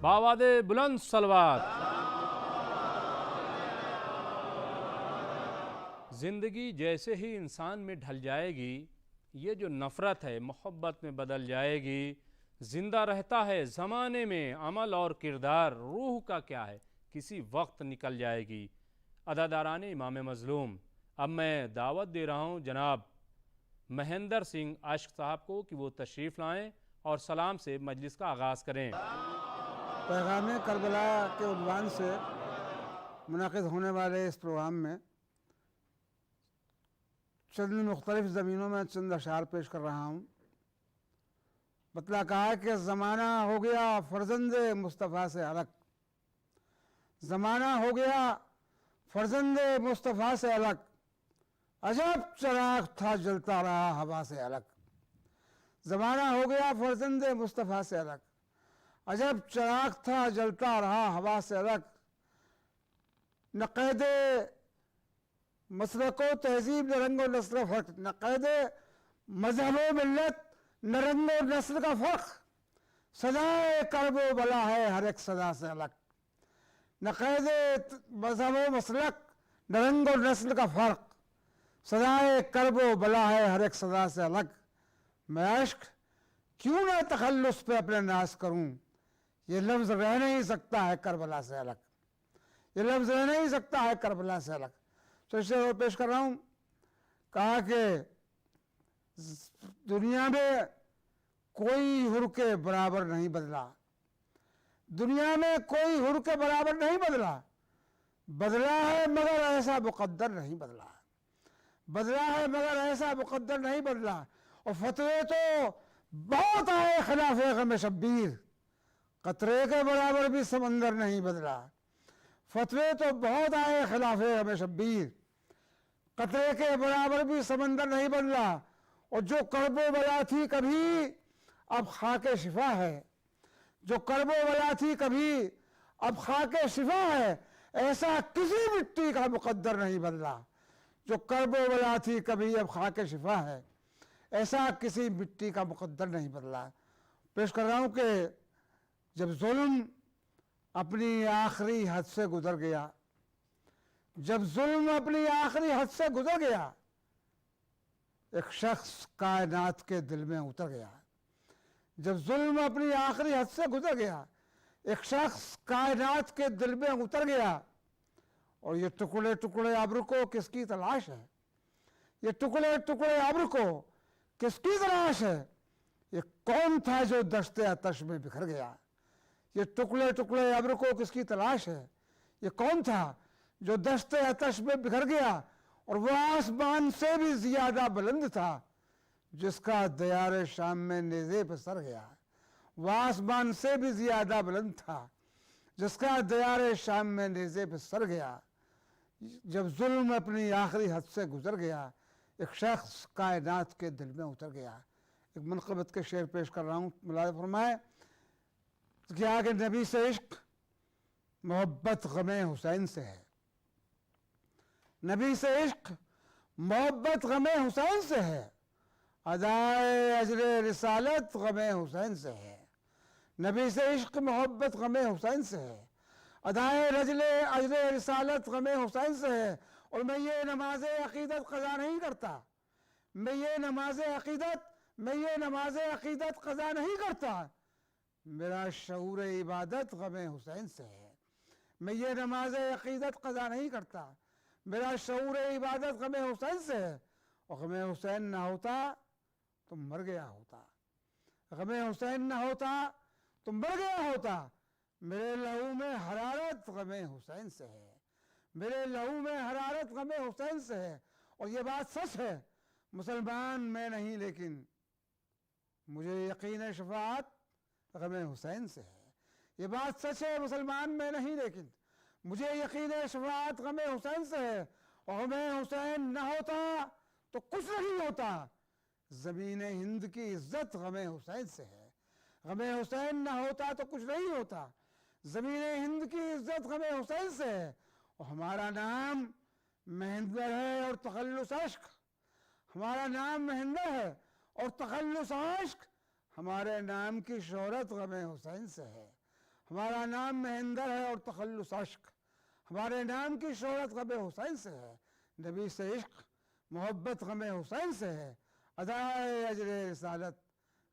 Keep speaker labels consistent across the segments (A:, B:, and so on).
A: बावादे बुलंद सलवात। ज़िंदगी जैसे ही इंसान में ढल जाएगी, ये जो नफ़रत है मोहब्बत में बदल जाएगी। ज़िंदा रहता है ज़माने में अमल और किरदार, रूह का क्या है किसी वक्त निकल जाएगी। अदादारान इमाम मज़लूम। अब मैं दावत दे रहा हूँ जनाब महेंद्र सिंह आशिक साहब को कि वो तशरीफ़ लाएँ और सलाम से मजलिस का आगाज़ करें।
B: पैगाम करबला के उन्वान से मुनाकिद होने वाले इस प्रोग्राम में चंद मुख्तलिफ ज़मीनों में चंद अशार पेश कर रहा हूँ। बतला कहा कि ज़माना हो गया फ़र्जंद मुस्तफ़ा से अलग, ज़माना हो गया फ़र्जंद मुस्तफ़ा से अलग, अजब चराग था जलता रहा हवा से अलग। ज़माना हो गया फ़र्जंद मुस्तफ़ा से अलग, अजब चराग था जलता रहा हवा से अलग। न क़ैद मसलको तहजीब न रंगो नस्ल फ़र्क, न क़ैद मजहब मिल्लत न रंगो नस्ल का फ़र्क, सदाए करबो बला है हर एक सदा से अलग। न क़ैद मजहब मसलक न रंगो नस्ल का फ़र्क, सदाए करबो बला है हर एक सदा से अलग। मैं इश्क क्यों ना तखल्लुस पे अपने नाश करूं, ये लफ्ज़ रह नहीं सकता है करबला से अलग, ये लफ्ज़ रह नहीं सकता है करबला से अलग। तो इसे और पेश कर रहा हूँ। कहा कि दुनिया में कोई हुर के बराबर नहीं बदला, दुनिया में कोई हुर के बराबर नहीं बदला, बदला है मगर ऐसा मुक़द्दर नहीं बदला, बदला है मगर ऐसा मुक़द्दर नहीं बदला। और फतवे तो बहुत आए खिलाफ़े गम शब्बीर, कतरे के बराबर भी समंदर नहीं बदला। फतवे तो बहुत आए खिलाफ़े गम शब्बीर, कतरे के बराबर भी समंदर नहीं बदला। और जो करबो बला थी कभी अब खाके शिफा है, जो करबो बला थी कभी अब खाके शिफा है, ऐसा किसी मिट्टी का मुक़द्दर नहीं बदला। जो करबो बला थी कभी अब खाके शिफा है, ऐसा किसी मिट्टी का मुक़द्दर नहीं बदला। पेश कर रहा हूँ कि जब जुल्म अपनी आखिरी हद से गुजर गया, जब जुल्म अपनी आखिरी हद से गुजर गया, एक शख्स कायनात के दिल में उतर गया। जब जुल्म अपनी आखिरी हद से गुजर गया, एक शख्स कायनात के दिल में उतर गया। और ये टुकड़े टुकड़े अब्र को किसकी तलाश है, ये टुकड़े टुकड़े अब्र को किसकी तलाश है, ये कौन था जो दश्ते आतश में बिखर गया। ये टुकड़े टुकड़े अब्र को किसकी तलाश है, ये कौन था जो दश्ते आतश में बिखर गया। और वह आसमान से भी ज़्यादा बुलंद था जिसका दयार शाम में नेज़े पर सर गया। वह आसमान से भी ज़्यादा बुलंद था जिसका दयार शाम में नेज़े पर सर गया। जब जुल्म अपनी आखिरी हद से गुजर गया, एक शख्स कायनात के दिल में उतर गया। एक मनक़बत के शेर पेश कर रहा हूँ, मुलाज़ फरमाए कि आगे नबी से इश्क मोहब्बत गमे हुसैन से है, नबी से इश्क मोहब्बत गमे हुसैन से है, अदाए अजर रिसालत गमे हुसैन से है। नबी से इश्क मोहब्बत गमे हुसैन से है, अदाए अजर रिसालत गमे हुसैन से है। और मैं ये नमाज अक़ीदत क़ज़ा नहीं करता, मैं ये नमाज अक़ीदत क़ज़ा नहीं करता, मेरा शऊर इबादत गमे हुसैन से है। मैं ये नमाज अक़ीदत क़ज़ा नहीं करता, मेरा शऊर इबादत गमे हुसैन से है। और गमे हुसैन ना होता तो मर गया होता, गमे हुसैन ना होता तो मर गया होता। मेरे लहू में हरारत गमे हुसैन से है, मेरे लहू में हरारत गमे हुसैन से है। और ये बात सच है, मुसलमान मैं नहीं लेकिन मुझे यकीन शफाअत गमे हुसैन से है। ये बात सच है, मुसलमान मैं नहीं लेकिन मुझे यकीन शफाअत गमे हुसैन से है। और गमे हुसैन न होता तो कुछ नहीं होता, ज़मीन हिंद की इज्जत गमे हुसैन से है। गमे हुसैन न होता तो कुछ नहीं होता, ज़मीन हिंद की इज्जत गमे हुसैन से है। और हमारा नाम महेंद्र है और तखल्लुस इश्क, हमारा नाम महेंद्र है और तखल्लुस इश्क, हमारे नाम की शोहरत गमे हुसैन से है। हमारा नाम महेंद्र है और तखल्लुस अश्क, हमारे नाम की शोहरत गम हुसैन से है, नबी से इश्क मोहब्बत गम हुसैन से है, अदाए अजर रिसालत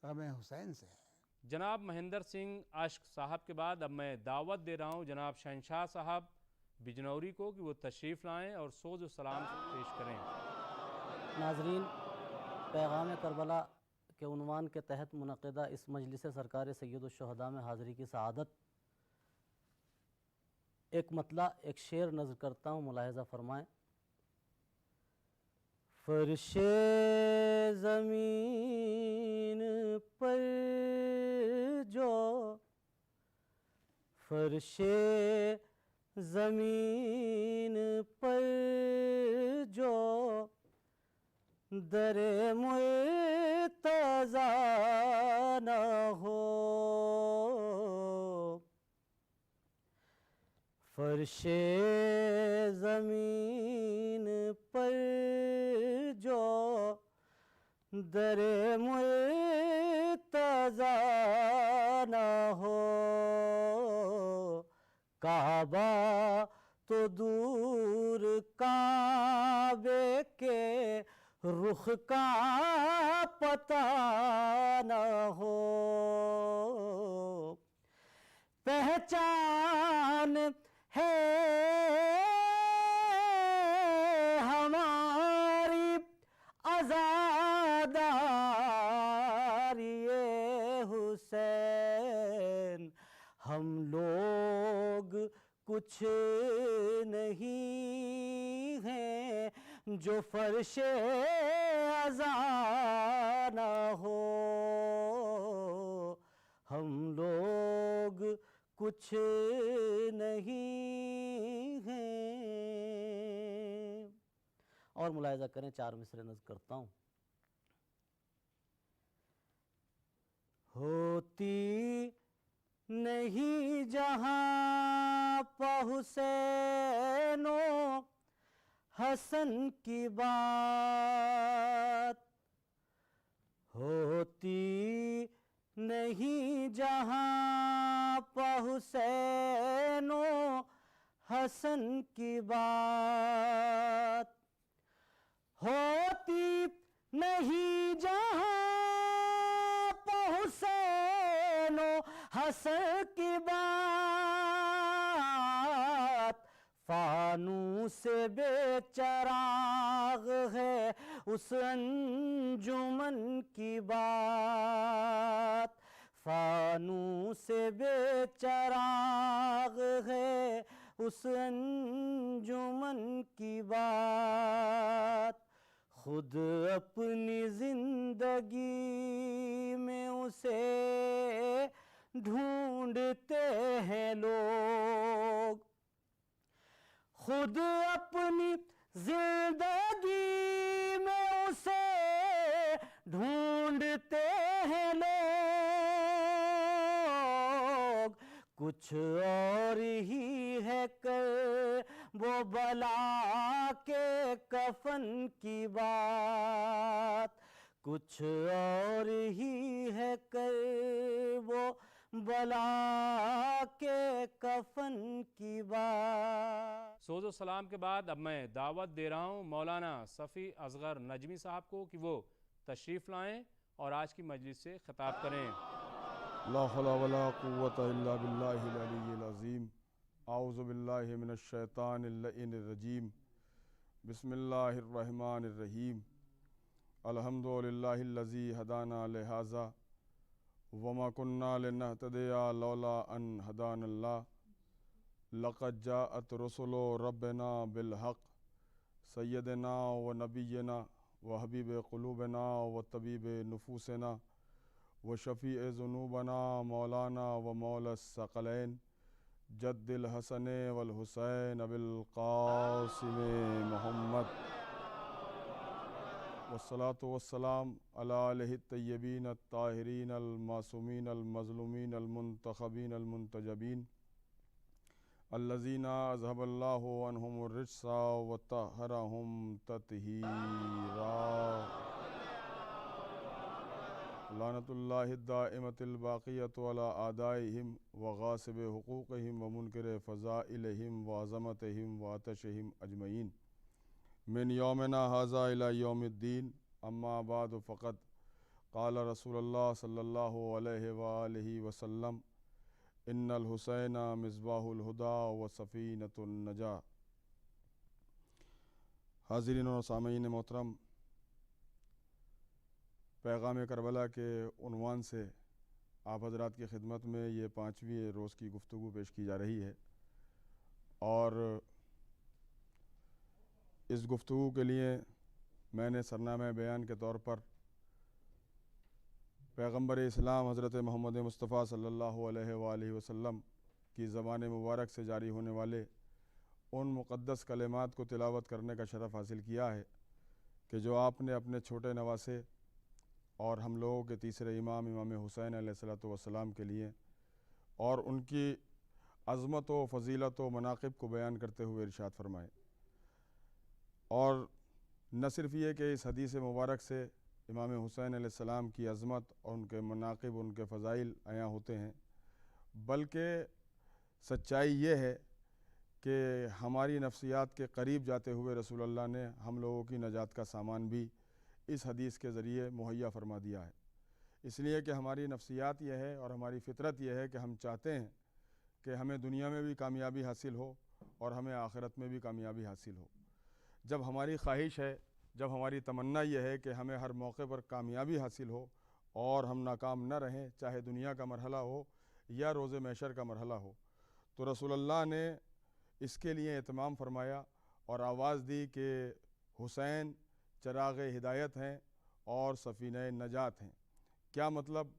B: गम हुसैन से है।
A: जनाब महेंद्र सिंह आशिक साहब के बाद अब मैं दावत दे रहा हूँ जनाब शहनशाह साहब बिजनौरी को कि वो तशरीफ़ लाएँ और सोज़ व सलाम पेश करें।
C: नाजरीन, पैगाम करबला के उन्वान के तहत मुनक़दा इस मजलिस सरकार सैयदुश्शुहदा में हाज़िरी की सआदत एक मतला एक शेर नज़र करता हूँ, मुलाहिज़ा फ़रमाएँ। फ़र्शे ज़मीन पर जो, फ़र्शे ज़मीन पर जो दरे मुर्तज़ा न हो, फ़र्शे ज़मीन पर जो दरे मुर्तज़ा न हो, काबा तो दूर काबे के रुख का पता न हो, पहचान है हमारी आज़ादारी हुसैन, हम लोग कुछ नहीं हैं जो फर्शे अज़ा न हो, हम लोग कुछ नहीं हैं। और मुलाहिज़ा करें, चार मिसरे नज़र करता हूँ। होती नहीं जहाँ पर हुसैनो हसन की बात, होती नहीं जहाँ पर हुसैनो हसन की बात, होती नहीं जहाँ पर हुसैनो हसन की बात, फानूस से बेचराग है उस अंजुमन की बात, फानूस से बेचराग है उस अंजुमन की बात, खुद अपनी जिंदगी में उसे ढूंढते हैं लोग, खुद अपनी जिंदगी में उसे ढूंढते हैं लोग, कुछ और ही है कर वो बला के कफन की बात, कुछ और ही है कर वो बला के कफन की बात।
A: सोज़ो सलाम के बाद अब मैं दावत दे रहा हूँ मौलाना सफ़ी असगर नजमी साहब को कि वो तशरीफ़ लाएँ और आज की मजलिस से ख़िताब करें।
D: ला हौला वला कुव्वता इल्ला बिल्लाहिल अलिय्यिल अज़ीम। आऊज़ु बिल्लाहि मिनश शैतानिर लईनिर रजीम। बिस्मिल्लाहिर रहमानिर रहीम। अल्हम्दुलिल्लाहिल्लज़ी हदाना लिहाज़ा वमा कुन्ना लिनहतदिया लौला अन हदानल्लाह। लक़द जाअत रुसुलु रब्बिना बिल हक़ सय्यदना व नबिय्यना व हबीब क़ुलूबिना व तबीब नुफूसिना व शफ़ीअ ज़ुनूबना मौलाना व मौला सकलैन जद्दिल हसन वल हुसैन अबिल क़ासिम मोहम्मद वस्सलातु वस्सलाम अला आलिहि तय्यबीन अत्ताहिरीन अल मासूमीन अल मज़लूमीन अल मुंतखबीन अल मुंतजबीन अल्लज़ीना अज़हबल्लाहु अन्हुमुर रिज्सा व तहरहुम तत्हीरा। लानतुल्लाहि दाइमतिल बाक़ियतु अला आदाइहिम व गासिब हुकूक़िहिम व मुनकिर फ़ज़ाइलिहिम व अज़मतिहिम व आतशिहिम अजमईन मिन यौमिना हाज़ा इला यौमिद्दीन अम्मा बाद फ़क़द क़ाल रसूलुल्लाह सल्लल्लाहु अलैहि व आलिहि वसल्लम इन्नल हुसैना मिस्बाहुल हुदा व सफ़ीनतुन नजा। हाज़रीन और सामईन मोहतरम, पैगाम करबला के उन्वान से आप हज़रात की खिदमत में ये 5वीं रोज़ की गुफ्तगू पेश की जा रही है और इस गुफ्तगू के लिए मैंने सरनामा बयान के तौर पर पैगम्बर इस्लाम हज़रत मोहम्मद मुस्तफ़ा सल्लल्लाहु अलैहि वसल्लम की ज़बान मुबारक से जारी होने वाले उन मुक़द्दस कलिमात को तिलावत करने का शरफ़ हासिल किया है कि जो आपने अपने छोटे नवासे और हम लोगों के तीसरे इमाम हुसैन अलैहिस्सलातु वस्सलाम के लिए और उनकी अज़मत व फ़जीलत व मनाक़िब को बयान करते हुए इरशाद फरमाए। और न सिर्फ़ ये कि इस हदीस मुबारक से इमाम हुसैन अलैहिस्सलाम की अज़मत और उनके मनाक़िब, उनके फ़ज़ाइल अयां होते हैं, बल्कि सच्चाई ये है कि हमारी नफ्सियात के करीब जाते हुए रसूलुल्लाह ने हम लोगों की नजात का सामान भी इस हदीस के ज़रिए मुहैया फरमा दिया है। इसलिए कि हमारी नफ्सियात यह है और हमारी फ़ितरत यह है कि हम चाहते हैं कि हमें दुनिया में भी कामयाबी हासिल हो और हमें आखिरत में भी कामयाबी हासिल हो। जब हमारी ख्वाहिश है, जब हमारी तमन्ना यह है कि हमें हर मौके पर कामयाबी हासिल हो और हम नाकाम न रहें, चाहे दुनिया का मरहला हो या रोज़ महशर का मरहला हो, तो रसूलुल्लाह ने इसके लिए एहतमाम फरमाया और आवाज़ दी कि हुसैन चराग़ हिदायत हैं और सफ़ीने नजात हैं। क्या मतलब?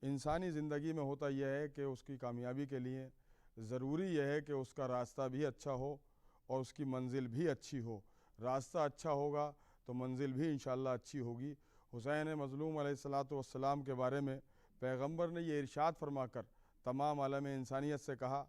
D: इंसानी ज़िंदगी में होता यह है कि उसकी कामयाबी के लिए ज़रूरी यह है कि उसका रास्ता भी अच्छा हो और उसकी मंजिल भी अच्छी हो। रास्ता अच्छा होगा तो मंजिल भी इंशाअल्लाह अच्छी होगी। हुसैन मज़लूम अलैहिस्सलातु वस्सलाम के बारे में पैगम्बर ने ये इरशाद फरमाकर तमाम आलम इंसानियत से कहा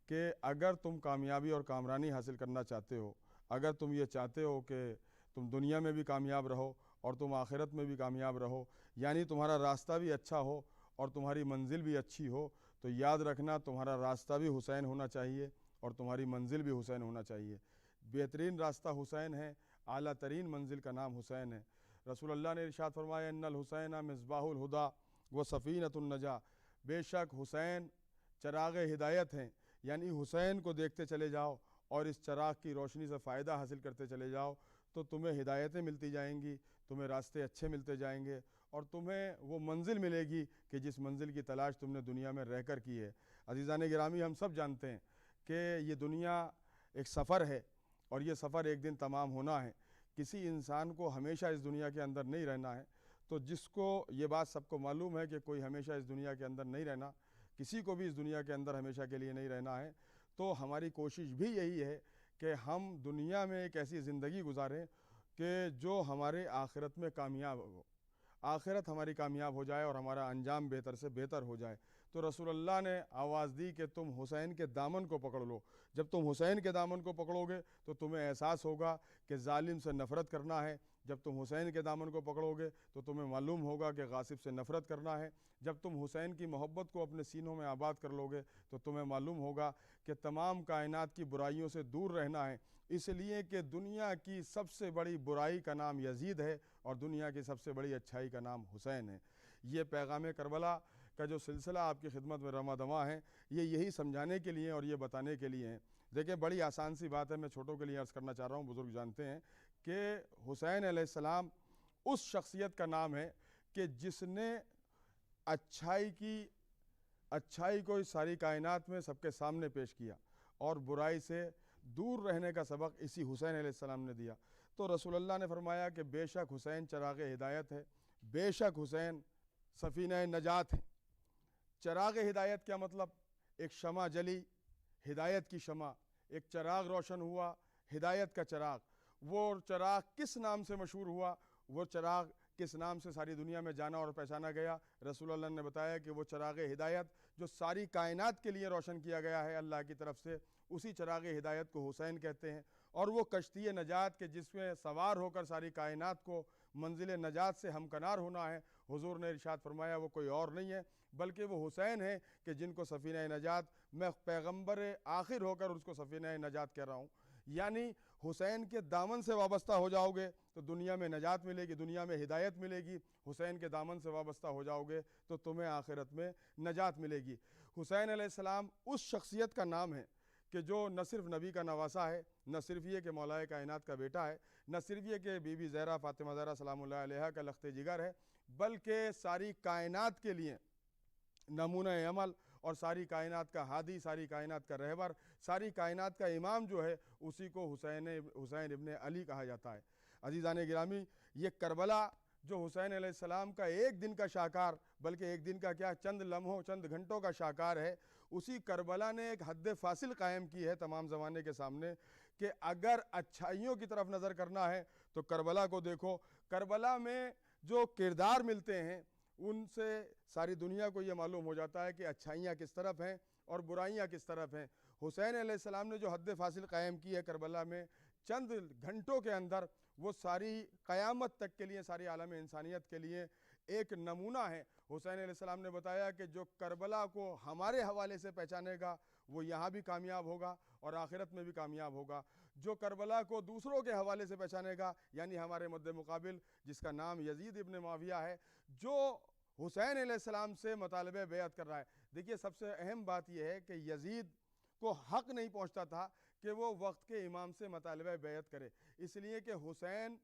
D: कि अगर तुम कामयाबी और कामरानी हासिल करना चाहते हो, अगर तुम ये चाहते हो कि तुम दुनिया में भी कामयाब रहो और तुम आखिरत में भी कामयाब रहो, यानी तुम्हारा रास्ता भी अच्छा हो और तुम्हारी मंजिल भी अच्छी हो, तो याद रखना तुम्हारा रास्ता भी हुसैन होना चाहिए और तुम्हारी मंजिल भी हुसैन होना चाहिए। बेहतरीन रास्ता हुसैन है, आला तरीन मंजिल का नाम हुसैन है। रसूलुल्लाह ने इरशाद फरमाया इन्नल हुसैना मिस्बाहुल हुदा व सफ़ीनतुन नजा, बेशक हुसैन चराग़ हिदायत हैं, यानी हुसैन को देखते चले जाओ और इस चराग़ की रोशनी से फ़ायदा हासिल करते चले जाओ तो तुम्हें हिदायतें मिलती जाएंगी, तुम्हें रास्ते अच्छे मिलते जाएंगे और तुम्हें वो मंजिल मिलेगी कि जिस मंजिल की तलाश तुमने दुनिया में रह कर की है। अज़ीज़ान गिरामी, हम सब जानते हैं कि ये दुनिया एक सफ़र है और ये सफ़र एक दिन तमाम होना है। किसी इंसान को हमेशा इस दुनिया के अंदर नहीं रहना है। तो जिसको ये बात सबको मालूम है कि कोई हमेशा इस दुनिया के अंदर नहीं रहना, किसी को भी इस दुनिया के अंदर हमेशा के लिए नहीं रहना है, तो हमारी कोशिश भी यही है कि हम दुनिया में एक ऐसी ज़िंदगी गुजारें कि जो हमारे आखिरत में कामयाब हो, आखिरत हमारी कामयाब हो जाए और हमारा अंजाम बेहतर से बेहतर हो जाए। तो रसूलुल्लाह ने आवाज़ दी कि तुम हुसैन के दामन को पकड़ लो। जब तुम हुसैन के दामन को पकड़ोगे तो तुम्हें एहसास होगा कि जालिम से नफ़रत करना है। जब तुम हुसैन के दामन को पकड़ोगे तो तुम्हें मालूम होगा कि गासिब से नफ़रत करना है। जब तुम हुसैन की मोहब्बत को अपने सीनों में आबाद कर लोगे तो तुम्हें मालूम होगा कि तमाम कायनात की बुराइयों से दूर रहना है, इसलिए कि दुनिया की सबसे बड़ी बुराई का नाम यजीद है और दुनिया की सबसे बड़ी अच्छाई का नाम हुसैन है। ये पैगाम करबला का जो सिलसिला आपकी खिदमत में रमा दमा है, ये यही समझाने के लिए और ये बताने के लिए हैं। देखिए, बड़ी आसान सी बात है, मैं छोटों के लिए अर्ज़ करना चाह रहा हूँ। बुज़ुर्ग जानते हैं कि हुसैन अलैहिस्सलाम उस शख्सियत का नाम है कि जिसने अच्छाई को इस सारी कायनात में सबके सामने पेश किया और बुराई से दूर रहने का सबक इसी हुसैन अलैहिस्सलाम ने दिया। तो रसूलुल्लाह ने फरमाया कि बेशक हुसैन चराग़ हिदायत है, बेशक हुसैन सफ़ीना नजात है। चराग़ हिदायत क्या मतलब? एक शमा जली, हिदायत की शमा, एक चराग़ रोशन हुआ, हिदायत का चराग़। वो चराग़ किस नाम से मशहूर हुआ, वो चराग़ किस नाम से सारी दुनिया में जाना और पहचाना गया? रसूलुल्लाह ने बताया कि वो चराग़ हिदायत जो सारी कायनात के लिए रोशन किया गया है अल्लाह की तरफ से, उसी चराग़ हिदायत को हुसैन कहते हैं। और वो कश्ती नजात के जिसमें सवार होकर सारी कायनात को मंजिल नजात से हमकनार होना है, हुजूर ने इरशाद फरमाया वो कोई और नहीं है बल्कि वो हुसैन है कि जिनको सफ़ीना नजात, मैं पैगंबर आखिर होकर उसको सफ़ीना नजात कह रहा हूँ। यानी हुसैन के दामन से वाबस्ता हो जाओगे तो दुनिया में नजात मिलेगी, दुनिया में हिदायत मिलेगी। हुसैन के दामन से वाबस्ता हो जाओगे तो तुम्हें आखिरत में नजात मिलेगी। हुसैन अलैहिस्सलाम उस शख्सियत का नाम है कि जो न सिर्फ नबी का नवासा है, न सिर्फ ये कि मौलाए कायनात का बेटा है, न सिर्फ ये कि बीबी ज़हरा फ़ातिमा ज़हरा सलामुल्लाह अलैहा का लख्त जिगर है, बल्कि सारी कायनात के लिए नमूना अमल और सारी कायनात का हादी, सारी कायनात का रहबर, सारी कायनात का इमाम जो है उसी को हुसैन इब्ने अली कहा जाता है। अजीज़ान गिरामी, ये करबला जो हुसैन अलैहिस्सलाम का एक दिन का शाकार, बल्कि एक दिन का क्या, चंद लम्हों चंद घंटों का शाकार है, उसी करबला ने एक हद फासिल कायम की है तमाम ज़माने के सामने कि अगर अच्छाइयों की तरफ नज़र करना है तो करबला को देखो। करबला में जो किरदार मिलते हैं उनसे सारी दुनिया को ये मालूम हो जाता है कि अच्छाइयाँ किस तरफ हैं और बुराइयाँ किस तरफ हैं। हुसैन अलैहिस्सलाम ने जो हद फासिल कायम की है करबला में, चंद घंटों के अंदर वो सारी क़यामत तक के लिए, सारी आलम इंसानियत के लिए एक नमूना है। हुसैन अलैहिस्सलाम ने बताया कि जो करबला को हमारे हवाले से पहचानेगा वो यहाँ भी कामयाब होगा और आखिरत में भी कामयाब होगा। जो करबला को दूसरों के हवाले से पहचानेगा, यानी हमारे मद्दे मुकाबिल जिसका नाम यजीद इब्न मुआविया है, जो हुसैन अलैहिस्सलाम से मुतालबे बैत कर रहा है। देखिए, सबसे अहम बात यह है कि यजीद को हक़ नहीं पहुँचता था कि वो वक्त के इमाम से मुतालबे बैत करे, इसलिए कि हुसैन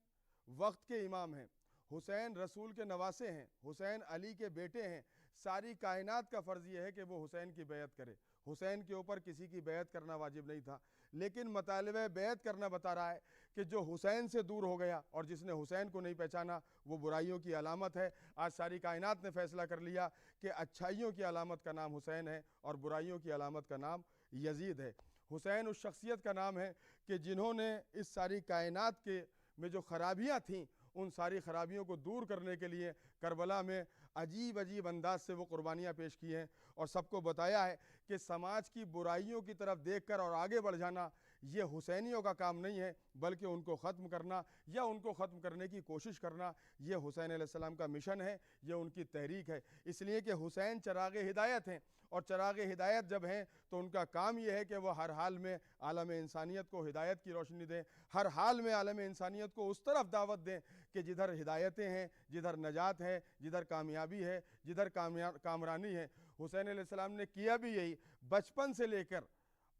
D: वक्त के इमाम हैं, हुसैन रसूल के नवासे हैं, हुसैन अली के बेटे हैं। सारी कायनात का फ़र्ज़ ये है कि वो हुसैन की बैत करे। हुसैन के ऊपर किसी की बैत करना वाजिब नहीं था, लेकिन मुतालबे बैत करना बता रहा है कि जो हुसैन से दूर हो गया और जिसने हुसैन को नहीं पहचाना वो बुराइयों की अलामत है। आज सारी कायनात ने फ़ैसला कर लिया कि अच्छाइयों की अलामत का नाम हुसैन है और बुराइयों की अलामत का नाम यजीद है। हुसैन उस शख्सियत का नाम है कि जिन्होंने इस सारी कायनात के में जो खराबियाँ थीं उन सारी खराबियों को दूर करने के लिए करबला में अजीब अजीब अंदाज से वो कुर्बानियाँ पेश की हैं और सबको बताया है कि समाज की बुराइयों की तरफ देखकर और आगे बढ़ जाना ये हुसैनियों का काम नहीं है, बल्कि उनको ख़त्म करना या उनको ख़त्म करने की कोशिश करना ये हुसैन अलैहिस्सलाम का मिशन है, ये उनकी तहरीक है। इसलिए कि हुसैन चराग़ हिदायत हैं और चराग़ हिदायत जब हैं तो उनका काम ये है कि वह हर हाल में आलम इंसानियत को हिदायत की रोशनी दें, हर हाल में आलम इंसानियत को उस तरफ दावत दें कि जिधर हिदायतें हैं, जिधर नजात है, जिधर कामयाबी है, जिधर कामरानी है। हुसैन अलैहिस्सलाम ने किया भी यही। बचपन से लेकर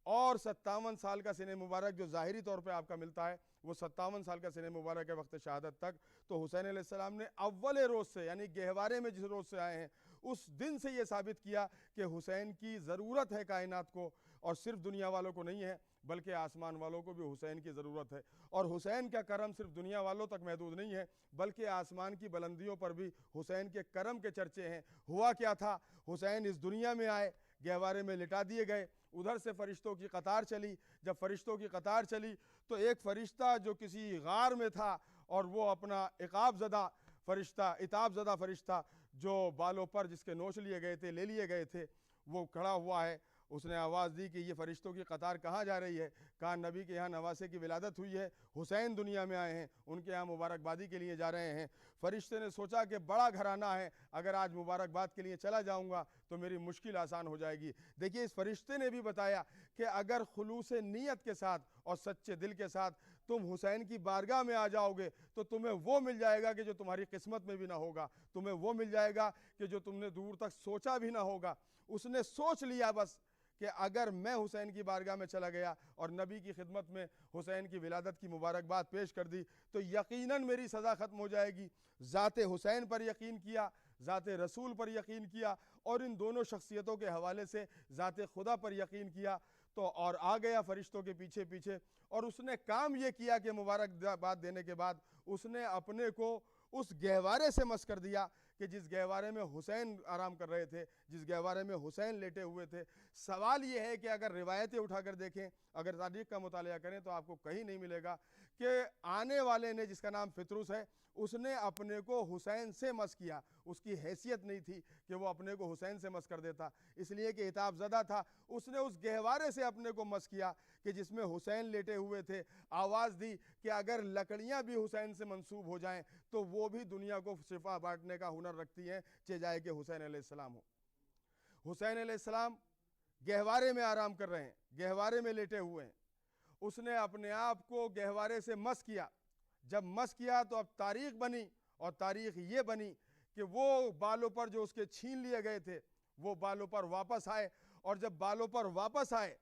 D: और 57 साल का सिने मुबारक जो ज़ाहिरी तौर पे आपका मिलता है वो 57 साल का सिने मुबारक है वक्त शहादत तक, तो हुसैन अलैहिस्सलाम ने अव्वल रोज़ से, यानी गहवारे में जिस रोज़ से आए हैं उस दिन से ये साबित किया कि हुसैन की ज़रूरत है कायनात को, और सिर्फ दुनिया वालों को नहीं है बल्कि आसमान वालों को भी हुसैन की ज़रूरत है। और हुसैन का करम सिर्फ दुनिया वालों तक महदूद नहीं है बल्कि आसमान की बुलंदियों पर भी हुसैन के करम के चर्चे हैं। हुआ क्या था, हुसैन इस दुनिया में आए, गहवारे में लिटा दिए गए, उधर से फ़रिश्तों की कतार चली। जब फ़रिश्तों की कतार चली तो एक फ़रिश्ता जो किसी गार में था और वो अपना इताब ज़दा फ़रिश्ता जो बालों पर जिसके नोच लिए गए थे, ले लिए गए थे, वो खड़ा हुआ है। उसने आवाज़ दी कि ये फ़रिश्तों की कतार कहाँ जा रही है? कहा नबी के यहाँ नवासे की विलादत हुई है, हुसैन दुनिया में आए हैं, उनके यहाँ मुबारकबादी के लिए जा रहे हैं। फ़रिश्ते ने सोचा कि बड़ा घराना है, अगर आज मुबारकबाद के लिए चला जाऊँगा तो मेरी मुश्किल आसान हो जाएगी। देखिए, इस फ़रिश्ते ने भी बताया कि अगर खुलूस नीयत के साथ और सच्चे दिल के साथ तुम हुसैन की बारगाह में आ जाओगे तो तुम्हें वो मिल जाएगा कि जो तुम्हारी किस्मत में भी ना होगा, तुम्हें वो मिल जाएगा कि जो तुमने दूर तक सोचा भी ना होगा। उसने सोच लिया बस कि अगर मैं हुसैन की बारगाह में चला गया और नबी की खिदमत में हुसैन की विलादत की मुबारकबाद पेश कर दी तो यकीनन मेरी सज़ा ख़त्म हो जाएगी। ज़ाते हुसैन पर यकीन किया, ज़ाते रसूल पर यकीन किया और इन दोनों शख्सियतों के हवाले से ज़ाते खुदा पर यकीन किया तो और आ गया फ़रिश्तों के पीछे पीछे। और उसने काम ये किया कि मुबारकबाद देने के बाद उसने अपने को उस गहवारे से मस कर दिया कि जिस गहवारे में हुसैन आराम कर रहे थे, जिस गहवारे में हुसैन लेटे हुए थे। सवाल ये है कि अगर रिवायतें उठाकर देखें, अगर तारीख़ का मुतालिया करें तो आपको कहीं नहीं मिलेगा कि आने वाले ने, जिसका नाम फितरुस है, उसने अपने को हुसैन से मस किया। उसकी हैसियत नहीं थी कि वो अपने को हुसैन से मस कर देता, इसलिए कि इताब ज़दा था। उसने उस गहवारे से अपने को मस किया कि जिसमें हुसैन लेटे हुए थे। आवाज़ दी कि अगर लकड़ियाँ भी हुसैन से मंसूब हो जाएं तो वो भी दुनिया को शिफा बांटने का हुनर रखती हैं, चाहे जाए कि हुसैन अलैहिस्सलाम हो। हुसैन अलैहिस्सलाम गहवारे में आराम कर रहे हैं, गहवारे में लेटे हुए हैं। उसने अपने आप को गहवारे से मस किया। जब मस किया तो अब तारीख बनी, और तारीख ये बनी कि वो बालों पर जो उसके छीन लिए गए थे वो बालों पर वापस आए, और जब बालों पर वापस आए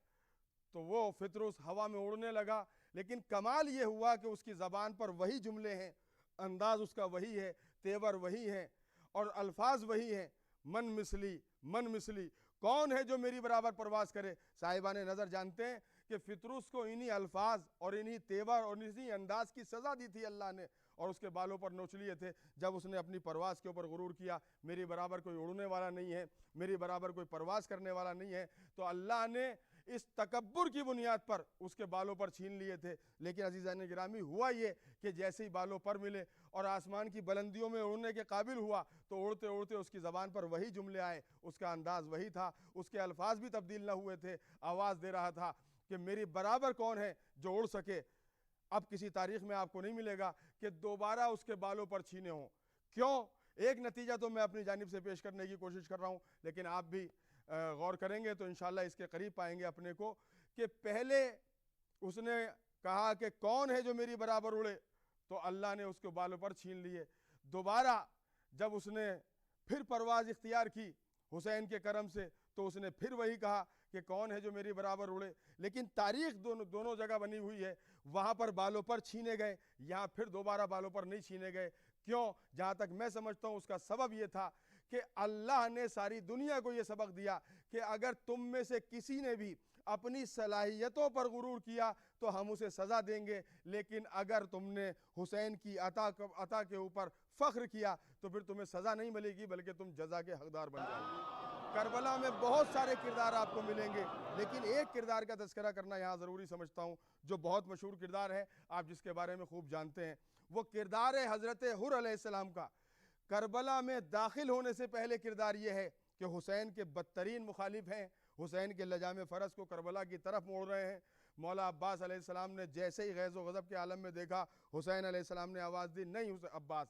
D: तो वो फितरुस हवा में उड़ने लगा। लेकिन कमाल ये हुआ कि उसकी ज़बान पर वही जुमले हैं, अंदाज़ उसका वही है, तेवर वही है और अल्फाज वही हैं, मन मिसली मन मिसली, कौन है जो मेरी बराबर परवाज़ करे। साहिबान नज़र जानते हैं कि फितरुस को इन्हीं अल्फाज और इन्हीं तेवर और इन्हीं अंदाज की सज़ा दी थी अल्लाह ने, और उसके बालों पर नोच लिए थे जब उसने अपनी परवाज़ के ऊपर गुरूर किया। मेरी बराबर कोई उड़ने वाला नहीं है, मेरी बराबर कोई परवाज़ करने वाला नहीं है, तो अल्लाह ने इस तकब्बुर की बुनियाद पर उसके बालों पर छीन लिए थे। लेकिन अज़ीज़ान गिरामी, हुआ ये कि जैसे ही बालों पर मिले और आसमान की बुलंदियों में उड़ने के काबिल हुआ तो उड़ते उड़ते उसकी ज़बान पर वही जुमले आए, उसका अंदाज़ वही था, उसके अल्फाज भी तब्दील न हुए थे। आवाज़ दे रहा था कि मेरी बराबर कौन है जो उड़ सके। अब किसी तारीख में आपको नहीं मिलेगा कि दोबारा उसके बालों पर छीने हों। क्यों? एक नतीजा तो मैं अपनी जानिब से पेश करने की कोशिश कर रहा हूँ, लेकिन आप भी गौर करेंगे तो इंशाल्लाह इसके करीब पाएंगे अपने को कि पहले उसने कहा कि कौन है जो मेरी बराबर उड़े, तो अल्लाह ने उसके बालों पर छीन लिए। दोबारा जब उसने फिर परवाज़ इख्तियार की हुसैन के करम से, तो उसने फिर वही कहा कि कौन है जो मेरी बराबर उड़े। लेकिन तारीख दोनों जगह बनी हुई है, वहाँ पर बालों पर छीने गए, यहाँ फिर दोबारा बालों पर नहीं छीने गए। क्यों? जहाँ तक मैं समझता हूँ उसका सबब ये था कि अल्लाह ने सारी दुनिया को ये सबक दिया कि अगर तुम में से किसी ने भी अपनी सलाहियतों पर गुरूर किया तो हम उसे सज़ा देंगे, लेकिन अगर तुमने हुसैन की अता के ऊपर फ़ख्र किया तो फिर तुम्हें सज़ा नहीं मिलेगी, बल्कि तुम जज़ा के हकदार बन जाओगे। करबला में बहुत सारे किरदार आपको मिलेंगे, लेकिन एक किरदार का तज़किरा करना यहाँ ज़रूरी समझता हूँ जो बहुत मशहूर किरदार है, आप जिसके बारे में खूब जानते हैं। वो किरदार है हज़रत हुर अलैहिस्सलाम का। करबला में दाखिल होने से पहले किरदार ये है कि हुसैन के बदतरीन मुखालिफ हैं, हुसैन के लजाम फ़रस को करबला की तरफ मोड़ रहे हैं। मौला अब्बास अलैहिस्सलाम ने जैसे ही गैज़ व गज़ब के आलम में देखा, हुसैन अलैहिस्सलाम ने आवाज़ दी, नहीं अब्बास,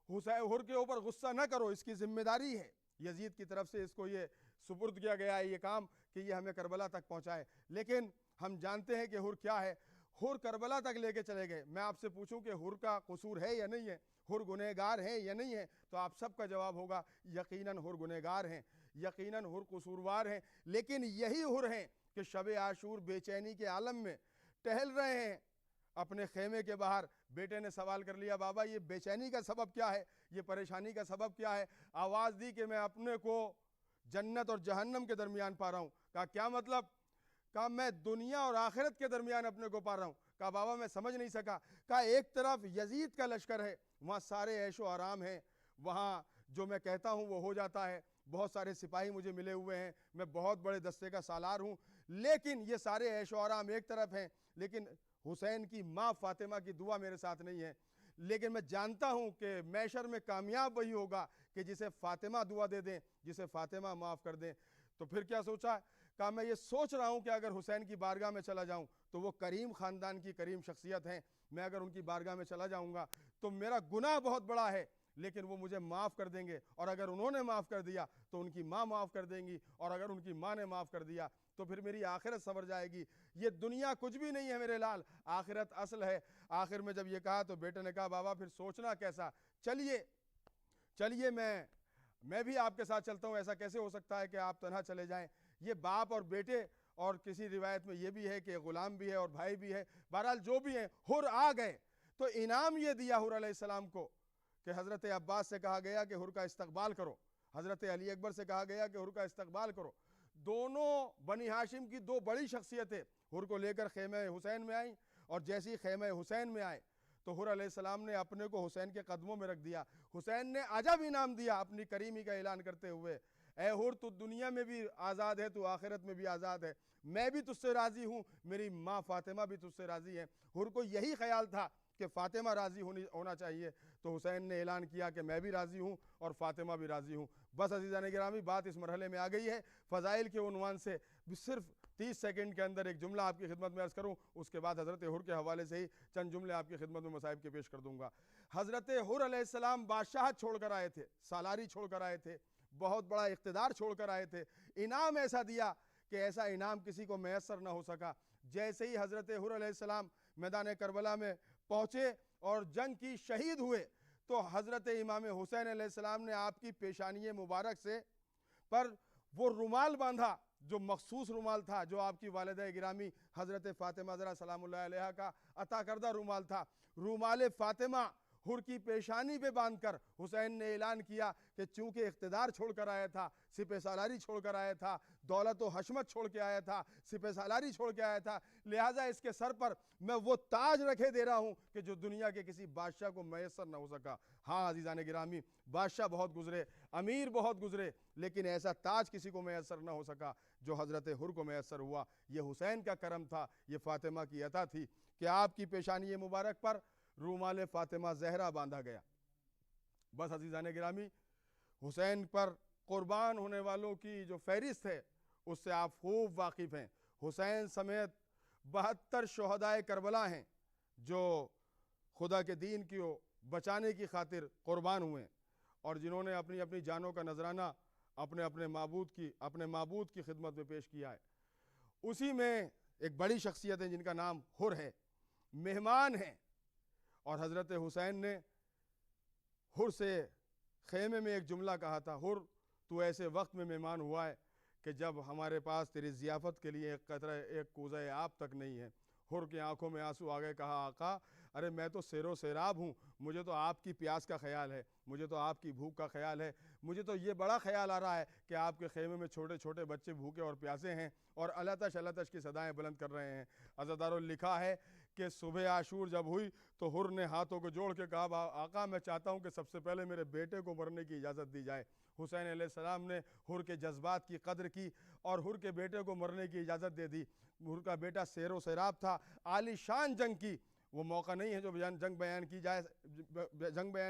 D: हुसैन हुर के ऊपर गुस्सा न करो, इसकी जिम्मेदारी है, यजीद की तरफ से इसको ये सुपुर्द किया गया है ये काम कि ये हमें करबला तक पहुँचाए। लेकिन हम जानते हैं कि हुर क्या है। हुर करबला तक लेके चले गए। मैं आपसे पूछूं कि हुर का कसूर है या नहीं है, हुर गुनहगार है या नहीं है, तो आप सबका जवाब होगा यकीनन हुर गुनहगार हैं, यकीनन हुर कसूरवार हैं। लेकिन यही हुर हैं कि शब आशूर बेचैनी के आलम में टहल रहे हैं अपने खेमे के बाहर। बेटे ने सवाल कर लिया, बाबा ये बेचैनी का सबब क्या है, ये परेशानी का सबब क्या है? आवाज़ दी कि मैं अपने को जन्नत और जहन्नम के दरमियान पा रहा हूँ। कहा क्या मतलब? कहा मैं दुनिया और आखिरत के दरमियान अपने को पा रहा हूँ। कहा बाबा मैं समझ नहीं सका। कहा एक तरफ यजीद का लश्कर है, वहाँ सारे ऐशो आराम हैं, वहाँ जो मैं कहता हूँ वो हो जाता है, बहुत सारे सिपाही मुझे मिले हुए हैं, मैं बहुत बड़े दस्ते का सालार हूँ, लेकिन ये सारे ऐशो आराम एक तरफ हैं, लेकिन हुसैन की माँ फातिमा की दुआ मेरे साथ नहीं है। लेकिन मैं जानता हूँ कि मैशर में कामयाब वही होगा कि जिसे फातिमा दुआ दे दें, जिसे फातिमा माफ़ कर दें। तो फिर क्या सोचा? कहा मैं ये सोच रहा हूँ कि अगर हुसैन की बारगाह में चला जाऊँ तो वो करीम ख़ानदान की करीम शख्सियत हैं, मैं अगर उनकी बारगाह में चला जाऊँगा तो मेरा गुनाह बहुत बड़ा है, लेकिन वो मुझे माफ़ कर देंगे, और अगर उन्होंने माफ़ कर दिया तो उनकी माँ माफ़ कर देंगी, और अगर उनकी माँ ने माफ़ कर दिया तो फिर मेरी आखिरत संवर जाएगी। ये दुनिया कुछ भी नहीं है मेरे लाल, आखिरत असल है। आखिर में जब ये कहा तो बेटे ने कहा बाबा फिर सोचना कैसा, चलिए मैं भी आपके साथ चलता हूँ। ऐसा कैसे हो सकता है कि आप तन्हा चले जाएं? ये बाप और बेटे, और किसी रिवायत में ये भी है कि ग़ुलाम भी है और भाई भी है, बहरहाल जो भी हैं, हुर आ गए। तो इनाम ये दिया हुर अलैहिस्सलाम को कि हज़रत अब्बास से कहा गया कि हुर का इस्तकबाल करो, हज़रत अली अकबर से कहा गया कि हुर का इस्तकबाल करो। दोनों बनी हाशिम की दो बड़ी शख्सियतें हुर को लेकर खेमे हुसैन में आई, और जैसे ही खेमे हुसैन में आए तो हुर अलैहिस्सलाम ने अपने को हुसैन के कदमों में रख दिया। हुसैन ने अजब इनाम दिया अपनी करीमी का ऐलान करते हुए, ए हुर तू दुनिया में भी आज़ाद है, तू आखिरत में भी आज़ाद है, मैं भी तुझसे राज़ी हूँ, मेरी माँ फातिमा भी तुझसे राज़ी है। हुर को यही ख्याल था कि फ़ातिमा राज़ी होना चाहिए, तो हुसैन ने ऐलान किया कि मैं भी राज़ी हूँ और फ़ातिमा भी राज़ी हूँ। बस अज़ीज़ान गिरामी, बात इस मरहले में आ गई है। फ़ज़ाइल के उन्वान से सिर्फ 30 सेकंड के अंदर एक जुमला आपकी खिदमत में अर्ज़ करूँ, उसके बाद हज़रत हुर के हवाले से ही चंद जुमले आपकी खिदमत में मसाइब के पेश कर दूँगा। हज़रत हुर अलैहिस्सलाम बादशाह छोड़ कर आए थे, सालारी छोड़ कर आए थे, बहुत बड़ा इक़्तिदार छोड़ कर आए थे। इनाम ऐसा दिया कि ऐसा इनाम किसी को मैसर ना हो सका। जैसे ही हज़रत हुर अलैहिस्सलाम मैदान करबला में पहुँचे और जंग की शहीद हुए, तो हज़रत इमाम हुसैन अलैहिस्सलाम ने आपकी पेशानी मुबारक से पर वो रुमाल बांधा, जो मखसूस रुमाल था, जो आपकी वालिदा गिरामी हज़रत फ़ातिमा ज़हरा सलामुल्लाह अलैहा का अता करदा रुमाल था। रुमाल फ़ातिमा हुर की पेशानी पे बांधकर हुसैन ने ऐलान किया कि चूंकि इक़्तिदार छोड़ कर आया था, सिपह सालारी छोड़ कर आया था, दौलत व हशमत छोड़ के आया था, सिपह सालारी छोड़ के आया था, लिहाजा इसके सर पर मैं वो ताज रखे दे रहा हूँ कि जो दुनिया के किसी बादशाह को मैसर ना हो सका। हाँ अज़ीज़ान गिरामी, बादशाह बहुत गुजरे, अमीर बहुत गुजरे, लेकिन ऐसा ताज किसी को मैसर ना हो सका जो हज़रत हुर को मैसर हुआ। ये हुसैन का करम था, ये फ़ातिमा की अता थी कि आपकी पेशानी मुबारक पर रूमाल फ़ातिमा ज़हरा बांधा गया। बस अज़ीज़ान गिरामी, हुसैन पर क़ुरबान होने वालों की जो फ़हरिस्त है उससे आप खूब वाकिफ़ हैं। हुसैन समेत 72 शहदाए करबला हैं जो खुदा के दीन को बचाने की खातिर क़ुरबान हुए और जिन्होंने अपनी अपनी जानों का नजराना अपने अपने माबूद की खिदमत में पेश किया है। उसी में एक बड़ी शख्सियत है जिनका नाम हुर है, मेहमान हैं। और हज़रत हुसैन ने हुर से खेमे में एक जुमला कहा था, हुर तू ऐसे वक्त में मेहमान हुआ है कि जब हमारे पास तेरी ज़ियाफ़त के लिए एक कतरा एक कूज़ा आप तक नहीं है। हुर की आंखों में आंसू आ गए, कहा आका अरे मैं तो सैरो सैराब हूँ, मुझे तो आपकी प्यास का ख्याल है, मुझे तो आपकी भूख का ख्याल है, मुझे तो ये बड़ा ख्याल आ रहा है कि आपके खेमे में छोटे छोटे बच्चे भूखे और प्यासे हैं और अलतश की सदाएं बुलंद कर रहे हैं। अज़दारों, लिखा है कि सुबह आशूर जब हुई तो हुर ने हाथों को जोड़ के कहा आका मैं चाहता हूँ कि सबसे पहले मेरे बेटे को मरने की इजाज़त दी जाए। हुसैन अलैहिस्सलाम ने हुर के जज्बात की कदर की और हुर के बेटे को मरने की इजाज़त दे दी। हुर का बेटा सैरो सैराब था, आलीशान जंग की, वो मौका नहीं है जो जंग बयान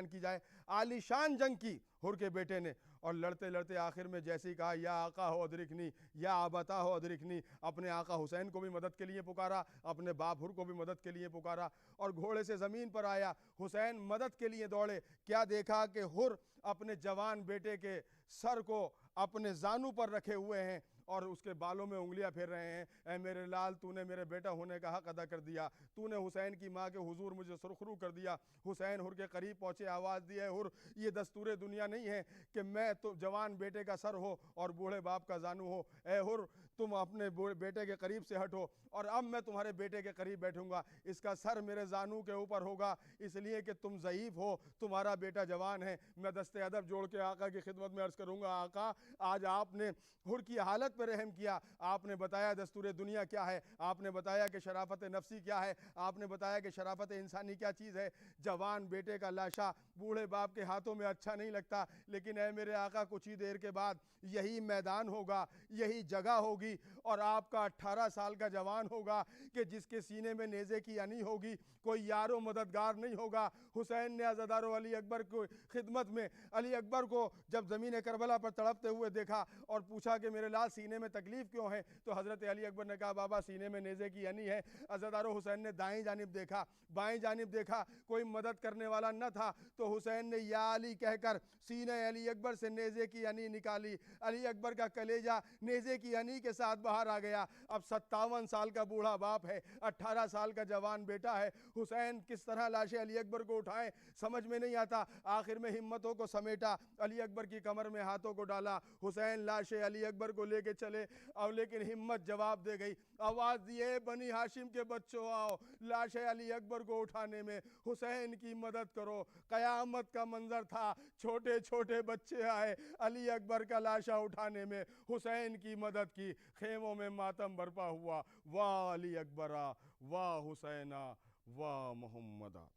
D: की जाए, आलीशान जंग की हुर के बेटे ने। और लड़ते लड़ते आखिर में जैसे ही कहा या आका हो अदरिकनी, या आबता हो अदरिकनी, अपने आका हुसैन को भी मदद के लिए पुकारा, अपने बाप हुर को भी मदद के लिए पुकारा और घोड़े से ज़मीन पर आया। हुसैन मदद के लिए दौड़े, क्या देखा कि हुर अपने जवान बेटे के सर को अपने जानू पर रखे हुए हैं और उसके बालों में उंगलियां फेर रहे हैं। ऐ मेरे लाल, तूने मेरे बेटा होने का हक अदा कर दिया, तूने हुसैन की माँ के हुजूर मुझे सुरखरू कर दिया। हुसैन हुर के करीब पहुँचे, आवाज़ दी है हुर ये दस्तूर दुनिया नहीं है कि मैं तो जवान बेटे का सर हो और बूढ़े बाप का जानू हो। ऐ हुर तुम अपने बेटे के करीब से हटो और अब मैं तुम्हारे बेटे के करीब बैठूंगा, इसका सर मेरे जानू के ऊपर होगा, इसलिए कि तुम ज़ईफ़ हो, तुम्हारा बेटा जवान है। मैं दस्ते अदब जोड़ के आका की खिदमत में अर्ज़ करूँगा, आका आज आपने हुर की हालत पर रहम किया, आपने बताया दस्तूर दुनिया क्या है, आपने बताया कि शराफत नफ्सी क्या है, आपने बताया कि शराफत इंसानी क्या चीज़ है। जवान बेटे का लाशा बूढ़े बाप के हाथों में अच्छा नहीं लगता, लेकिन ऐ मेरे आका कुछ ही देर के बाद यही मैदान होगा, यही जगह होगी और आपका 18 साल का जवान होगा कि जिसके सीने में नेज़े की अनी होगी, कोई यारो मददगार नहीं होगा। हुसैन ने अज़दारो अली अकबर को खिदमत में अली अकबर को जब ज़मीन करबला पर तड़पते हुए देखा और पूछा कि मेरे लाल सीने में तकलीफ़ क्यों है, तो हज़रत अली अकबर ने कहा बाबा सीने में नेज़े की अनी है। अज़दारो हुसैन ने दाएं जानिब देखा, बाएं जानिब देखा, कोई मदद करने वाला न था, तो हुसैन ने या अली कहकर सीने अली अकबर से नेज़े की अनी निकाली। अली अकबर का कलेजा नेज़े की अनी के साथ बाहर आ गया। अब 57 साल का बूढ़ा बाप है, 18 साल का जवान बेटा है। हुसैन किस तरह लाशे अली अकबर को उठाएं समझ में नहीं आता। आखिर में हिम्मतों को समेटा, अली अकबर की कमर में हाथों को डाला, हुसैन लाशे अली अकबर को लेके चले। अब लेकिन हिम्मत जवाब दे गई, आवाज़ दिए बनी हाशिम के बच्चों आओ, लाशे अली अकबर को उठाने में हुसैन की मदद करो। क़यामत का मंजर था, छोटे छोटे बच्चे आए, अली अकबर का लाशा उठाने में हुसैन की मदद की। खेमों में मातम बरपा हुआ, वाह अली अकबरा, वाह हुसैना, वाह मोहम्मदा,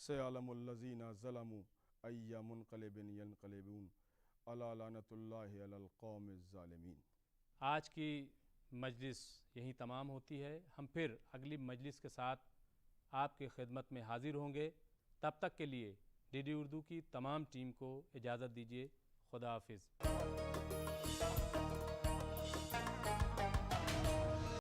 D: सयअलमुल्लज़ीना ज़लमू अय्या मुनक़लिबिन यनक़लिबून अला लानतुल्लाहि अलल क़ौमिज़्ज़ालिमीन।
A: आज की मजलिस यहीं तमाम होती है। हम फिर अगली मजलिस के साथ आपकी खिदमत में हाजिर होंगे। तब तक के लिए डीडी उर्दू की तमाम टीम को इजाज़त दीजिए। खुदा हाफिज़।